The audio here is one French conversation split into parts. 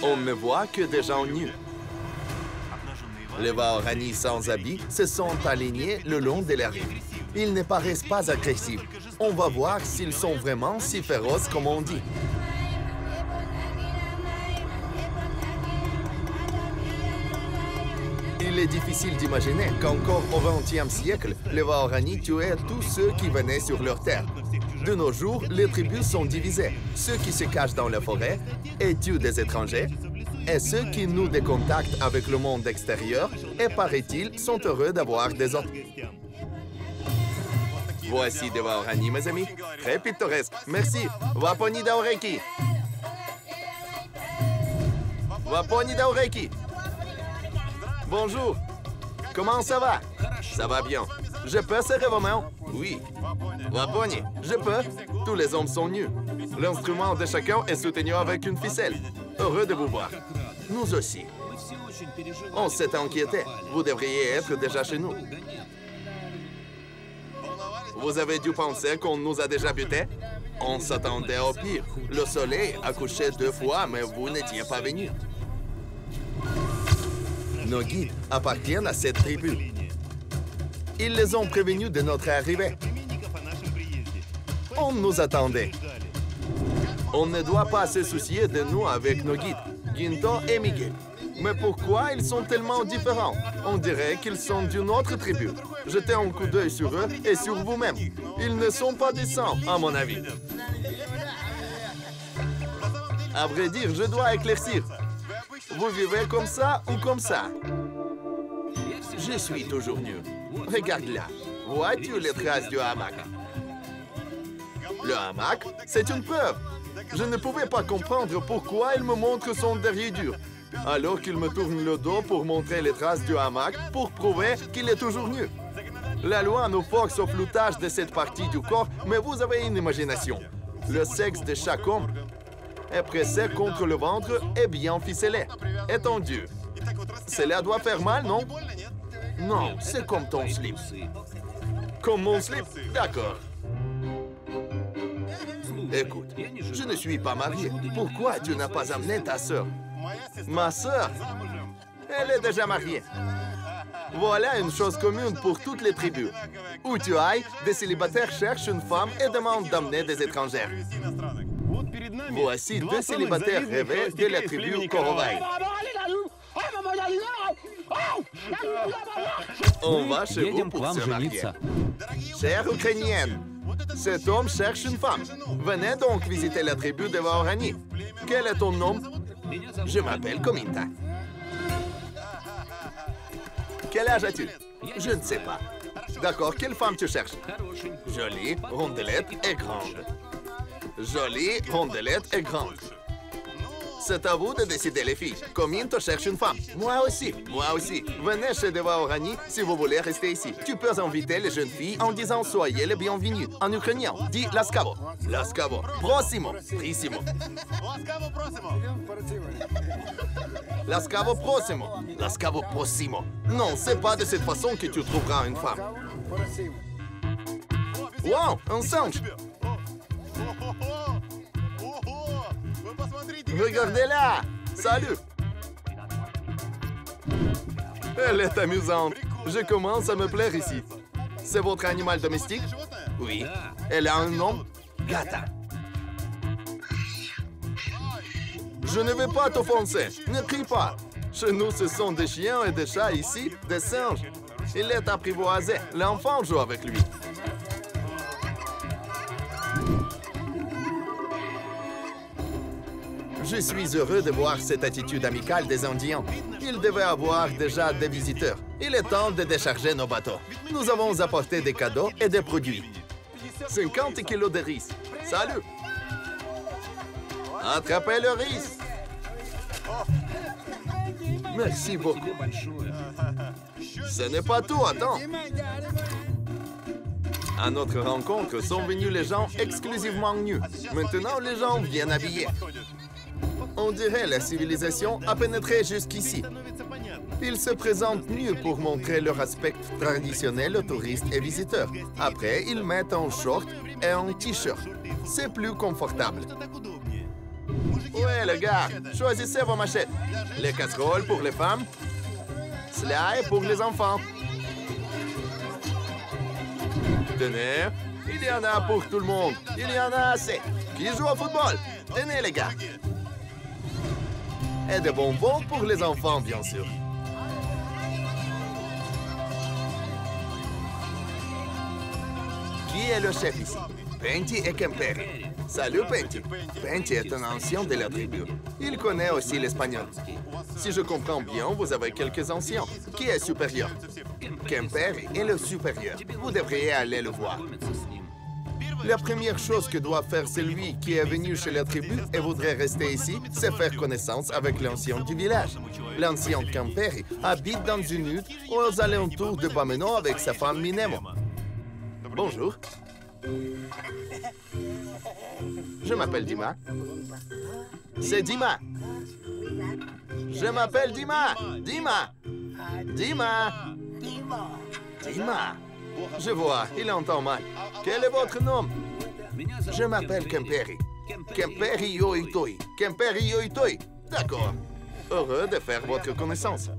On ne voit que des gens nus. Les Vaorani sans habits se sont alignés le long de la rive. Ils ne paraissent pas agressifs. On va voir s'ils sont vraiment si féroces comme on dit. Il est difficile d'imaginer qu'encore au XXe siècle, les Vaorani tuaient tous ceux qui venaient sur leur terre. De nos jours, les tribus sont divisées. Ceux qui se cachent dans la forêt et tuent des étrangers, et ceux qui nouent des contacts avec le monde extérieur et, paraît-il, sont heureux d'avoir des autres. Voici des Vaorani, mes amis. Très pittoresque. Merci. Waponi Daureki. Waponi Daureki. Bonjour. Comment ça va? Ça va bien. Je peux serrer vos mains? Oui. Waponi, je peux. Tous les hommes sont nus. L'instrument de chacun est soutenu avec une ficelle. Heureux de vous voir. Nous aussi. On s'est inquiété. Vous devriez être déjà chez nous. Vous avez dû penser qu'on nous a déjà butés? On s'attendait au pire. Le soleil a couché 2 fois, mais vous n'étiez pas venus. Nos guides appartiennent à cette tribu. Ils les ont prévenus de notre arrivée. On nous attendait. On ne doit pas se soucier de nous avec nos guides, Ginto et Miguel. Mais pourquoi ils sont tellement différents? On dirait qu'ils sont d'une autre tribu. Jetez un coup d'œil sur eux et sur vous-même. Ils ne sont pas décents, à mon avis. À vrai dire, je dois éclaircir. Vous vivez comme ça ou comme ça? Je suis toujours nu. Regarde là. Vois-tu les traces du hamac? Le hamac, c'est une preuve. Je ne pouvais pas comprendre pourquoi il me montre son derrière dur, alors qu'il me tourne le dos pour montrer les traces du hamac pour prouver qu'il est toujours nu. La loi nous force au floutage de cette partie du corps, mais vous avez une imagination. Le sexe de chaque homme est pressé contre le ventre et bien ficelé, étendu. Cela doit faire mal, non? Non, c'est comme ton slip. Comme mon slip? D'accord. Écoute, je ne suis pas marié. Pourquoi tu n'as pas amené ta sœur? Ma sœur? Elle est déjà mariée. Voilà une chose commune pour toutes les tribus. Où tu ailles, des célibataires cherchent une femme et demandent d'amener des étrangères. Voici 2 célibataires rêvés de la tribu Korovai. On va chez vous pour se marier. Chère Ukrainienne, cet homme cherche une femme. Venez donc visiter la tribu de Vaorani. Quel est ton nom? Je m'appelle Kominta. Quel âge as-tu? Je ne sais pas. D'accord, quelle femme tu cherches? Jolie, rondelette et grande. Jolie, rondelette et grande. C'est à vous de décider, les filles. Kominto cherche une femme. Moi aussi. Moi aussi. Venez chez Deva Orani si vous voulez rester ici. Tu peux inviter les jeunes filles en disant soyez les bienvenus. En ukrainien, dis laskavo. Laskavo. Prosimo. Prissimo. Laskavo prosimo. Laskavo prosimo. Non, c'est pas de cette façon que tu trouveras une femme. Wow, un singe. Regardez-la! Salut! Elle est amusante. Je commence à me plaire ici. C'est votre animal domestique? Oui. Elle a un nom? Gata. Je ne vais pas t'offenser. Ne crie pas. Chez nous, ce sont des chiens et des chats ici, des singes. Il est apprivoisé. L'enfant joue avec lui. Je suis heureux de voir cette attitude amicale des Indiens. Ils devaient avoir déjà des visiteurs. Il est temps de décharger nos bateaux. Nous avons apporté des cadeaux et des produits. 50 kilos de riz. Salut! Attrapez le riz! Merci beaucoup. Ce n'est pas tout, attends. À notre rencontre sont venus les gens exclusivement nus. Maintenant, les gens viennent habillés. On dirait la civilisation a pénétré jusqu'ici. Ils se présentent nus pour montrer leur aspect traditionnel aux touristes et visiteurs. Après, ils mettent un short et un t-shirt. C'est plus confortable. Ouais, les gars, choisissez vos machettes. Les casseroles pour les femmes. Cela est pour les enfants. Tenez, il y en a pour tout le monde. Il y en a assez. Qui joue au football? Tenez, les gars. Et des bonbons pour les enfants, bien sûr. Qui est le chef ici? Penty et Kemperi. Salut, Penty. Penty est un ancien de la tribu. Il connaît aussi l'espagnol. Si je comprends bien, vous avez quelques anciens. Qui est supérieur? Kemperi est le supérieur. Vous devriez aller le voir. La première chose que doit faire celui qui est venu chez la tribu et voudrait rester ici, c'est faire connaissance avec l'ancien du village. L'ancien Kemperi habite dans une hutte aux alentours de Bameno avec sa femme Minemo. Bonjour. Je m'appelle Dima. C'est Dima. Je m'appelle Dima. Dima. Dima. Dima. Je vois, il entend mal. Quel est votre nom? Je m'appelle Kemperi. Kemperi Yoitoi. Kemperi Yoitoi. D'accord. Heureux de faire votre connaissance.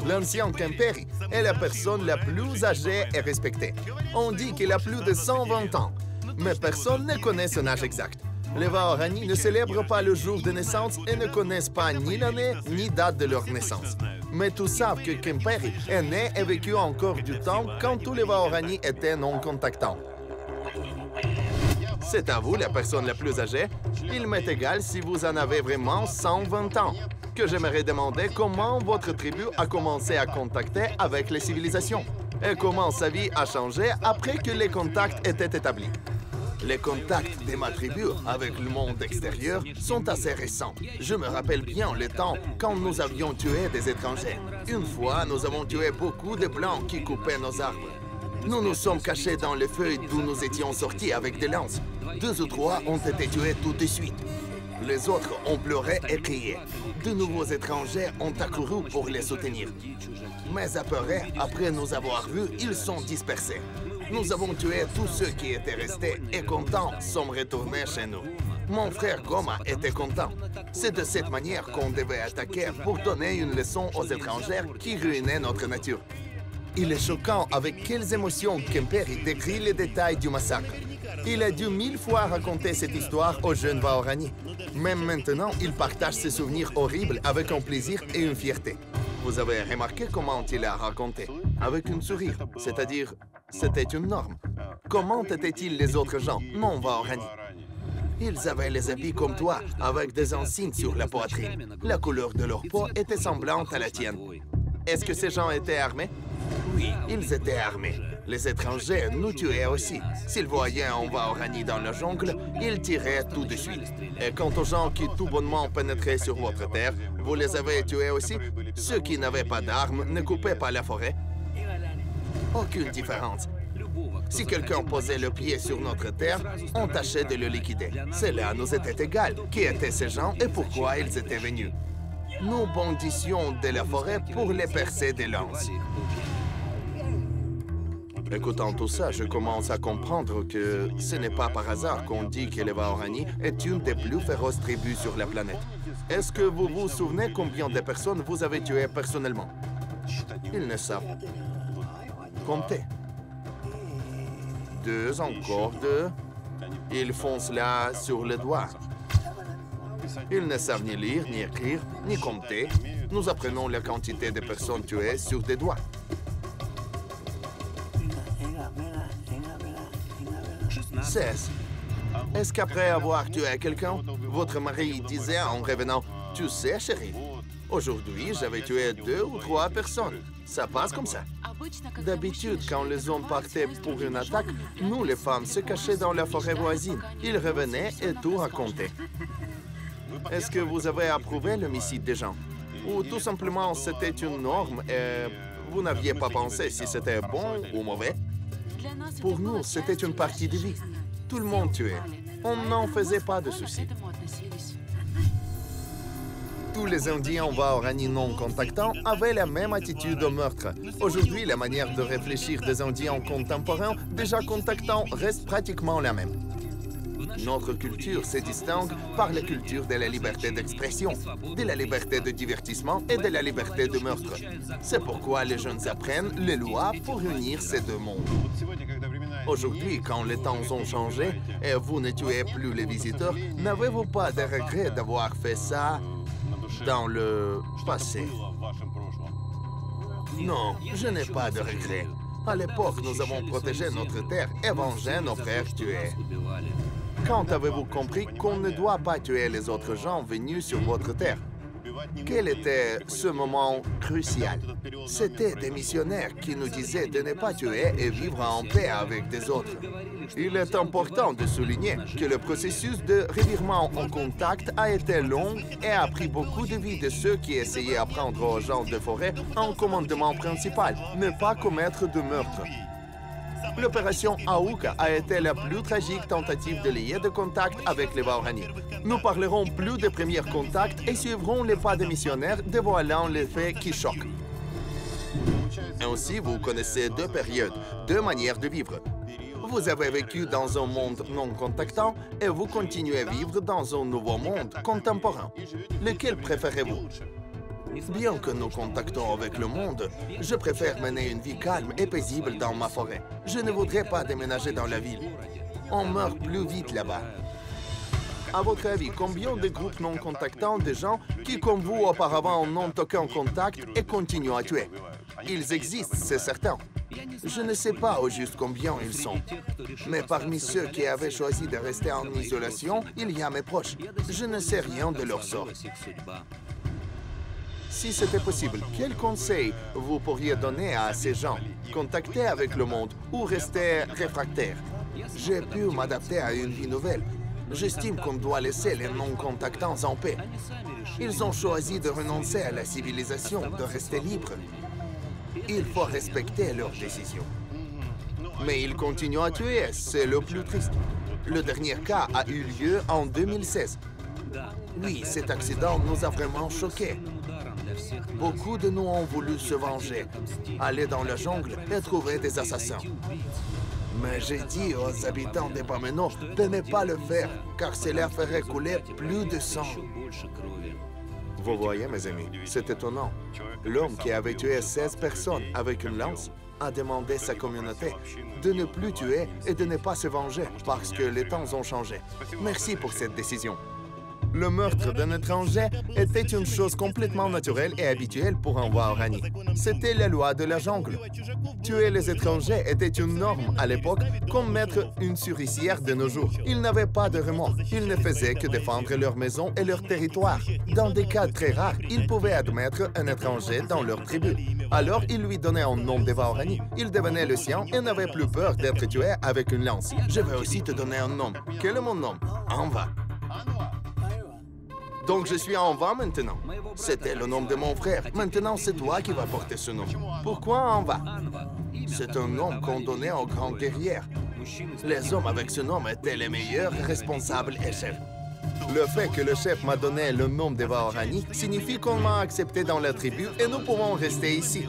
L'ancien Kemperi est la personne la plus âgée et respectée. On dit qu'il a plus de 120 ans, mais personne ne connaît son âge exact. Les Waorani ne célèbrent pas le jour de naissance et ne connaissent pas ni l'année ni date de leur naissance. Mais tous savent que Kemperi est né et vécu encore du temps quand tous les Waorani étaient non contactants. C'est à vous la personne la plus âgée. Il m'est égal si vous en avez vraiment 120 ans. Que j'aimerais demander comment votre tribu a commencé à contacter avec les civilisations et comment sa vie a changé après que les contacts étaient établis. Les contacts de ma tribu avec le monde extérieur sont assez récents. Je me rappelle bien le temps quand nous avions tué des étrangers. Une fois, nous avons tué beaucoup de blancs qui coupaient nos arbres. Nous nous sommes cachés dans les feuilles d'où nous étions sortis avec des lances. 2 ou 3 ont été tués tout de suite. Les autres ont pleuré et crié. De nouveaux étrangers ont accouru pour les soutenir. Mais apeurés, après nous avoir vus, ils sont dispersés. Nous avons tué tous ceux qui étaient restés et contents sont retournés chez nous. Mon frère Goma était content. C'est de cette manière qu'on devait attaquer pour donner une leçon aux étrangers qui ruinaient notre nature. Il est choquant avec quelles émotions Kemperi décrit les détails du massacre. Il a dû 1000 fois raconter cette histoire aux jeunes Waorani. Même maintenant, il partage ses souvenirs horribles avec un plaisir et une fierté. Vous avez remarqué comment il a raconté? Avec un sourire, c'est-à-dire, c'était une norme. Comment étaient-ils les autres gens, non Waorani? Ils avaient les habits comme toi, avec des insignes sur la poitrine. La couleur de leur peau était semblante à la tienne. Est-ce que ces gens étaient armés? Oui, ils étaient armés. Les étrangers nous tuaient aussi. S'ils voyaient un Waorani dans la jungle, ils tiraient tout de suite. Et quant aux gens qui tout bonnement pénétraient sur votre terre, vous les avez tués aussi? Ceux qui n'avaient pas d'armes ne coupaient pas la forêt? Aucune différence. Si quelqu'un posait le pied sur notre terre, on tâchait de le liquider. Cela nous était égal. Qui étaient ces gens et pourquoi ils étaient venus? Nous bondissions de la forêt pour les percer des lances. Écoutant tout ça, je commence à comprendre que ce n'est pas par hasard qu'on dit que les Waorani est une des plus féroces tribus sur la planète. Est-ce que vous vous souvenez combien de personnes vous avez tuées personnellement? Ils ne savent compter. 2, encore 2. Ils font cela sur le doigt. Ils ne savent ni lire, ni écrire, ni compter. Nous apprenons la quantité de personnes tuées sur des doigts. 16. Est-ce qu'après avoir tué quelqu'un, votre mari disait en revenant « Tu sais, chérie, aujourd'hui, j'avais tué 2 ou 3 personnes. Ça passe comme ça. » D'habitude, quand les hommes partaient pour une attaque, nous, les femmes, se cachaient dans la forêt voisine. Ils revenaient et tout racontaient. Est-ce que vous avez approuvé l'homicide des gens? Ou tout simplement, c'était une norme et vous n'aviez pas pensé si c'était bon ou mauvais? Pour nous, c'était une partie de vie. Tout le monde tuait. On n'en faisait pas de soucis. Tous les Indiens Waorani non contactants avaient la même attitude au meurtre. Aujourd'hui, la manière de réfléchir des Indiens contemporains déjà contactants reste pratiquement la même. Notre culture se distingue par la culture de la liberté d'expression, de la liberté de divertissement et de la liberté de meurtre. C'est pourquoi les jeunes apprennent les lois pour unir ces deux mondes. Aujourd'hui, quand les temps ont changé et vous ne tuez plus les visiteurs, n'avez-vous pas de regret d'avoir fait ça dans le passé? Non, je n'ai pas de regret. À l'époque, nous avons protégé notre terre et vengé nos frères tués. Quand avez-vous compris qu'on ne doit pas tuer les autres gens venus sur votre terre? Quel était ce moment crucial? C'était des missionnaires qui nous disaient de ne pas tuer et vivre en paix avec des autres. Il est important de souligner que le processus de revirement en contact a été long et a pris beaucoup de vies de ceux qui essayaient d'apprendre aux gens de forêt un commandement principal, ne pas commettre de meurtre. L'opération Aouka a été la plus tragique tentative de lier de contact avec les Waorani. Nous parlerons plus des premiers contacts et suivrons les pas des missionnaires dévoilant les faits qui choquent. Ainsi, vous connaissez deux périodes, deux manières de vivre. Vous avez vécu dans un monde non contactant et vous continuez à vivre dans un nouveau monde contemporain. Lequel préférez-vous? Bien que nous contactons avec le monde, je préfère mener une vie calme et paisible dans ma forêt. Je ne voudrais pas déménager dans la ville. On meurt plus vite là-bas. À votre avis, combien de groupes non contactants de gens qui, comme vous, auparavant, n'ont aucun contact et continuent à tuer? Ils existent, c'est certain. Je ne sais pas au juste combien ils sont. Mais parmi ceux qui avaient choisi de rester en isolation, il y a mes proches. Je ne sais rien de leur sort. Si c'était possible, quel conseil vous pourriez donner à ces gens? Contacter avec le monde ou rester réfractaire? J'ai pu m'adapter à une vie nouvelle. J'estime qu'on doit laisser les non-contactants en paix. Ils ont choisi de renoncer à la civilisation, de rester libres. Il faut respecter leurs décisions. Mais ils continuent à tuer, c'est le plus triste. Le dernier cas a eu lieu en 2016. Oui, cet accident nous a vraiment choqués. Beaucoup de nous ont voulu se venger, aller dans la jungle et trouver des assassins. Mais j'ai dit aux habitants des Bameno de ne pas le faire, car cela ferait couler plus de sang. Vous voyez, mes amis, c'est étonnant. L'homme qui avait tué 16 personnes avec une lance a demandé à sa communauté de ne plus tuer et de ne pas se venger parce que les temps ont changé. Merci pour cette décision. Le meurtre d'un étranger était une chose complètement naturelle et habituelle pour un Waorani. C'était la loi de la jungle. Tuer les étrangers était une norme à l'époque, comme mettre une souricière de nos jours. Ils n'avaient pas de remords. Ils ne faisaient que défendre leur maison et leur territoire. Dans des cas très rares, ils pouvaient admettre un étranger dans leur tribu. Alors, ils lui donnaient un nom de Waorani. Il devenait le sien et n'avait plus peur d'être tué avec une lance. Je vais aussi te donner un nom. Quel est mon nom? Anva. Donc je suis Anva maintenant. C'était le nom de mon frère. Maintenant, c'est toi qui vas porter ce nom. Pourquoi Anva? C'est un nom qu'on donnait aux grands guerriers. Les hommes avec ce nom étaient les meilleurs responsables et chefs. Le fait que le chef m'a donné le nom de Waorani signifie qu'on m'a accepté dans la tribu et nous pouvons rester ici.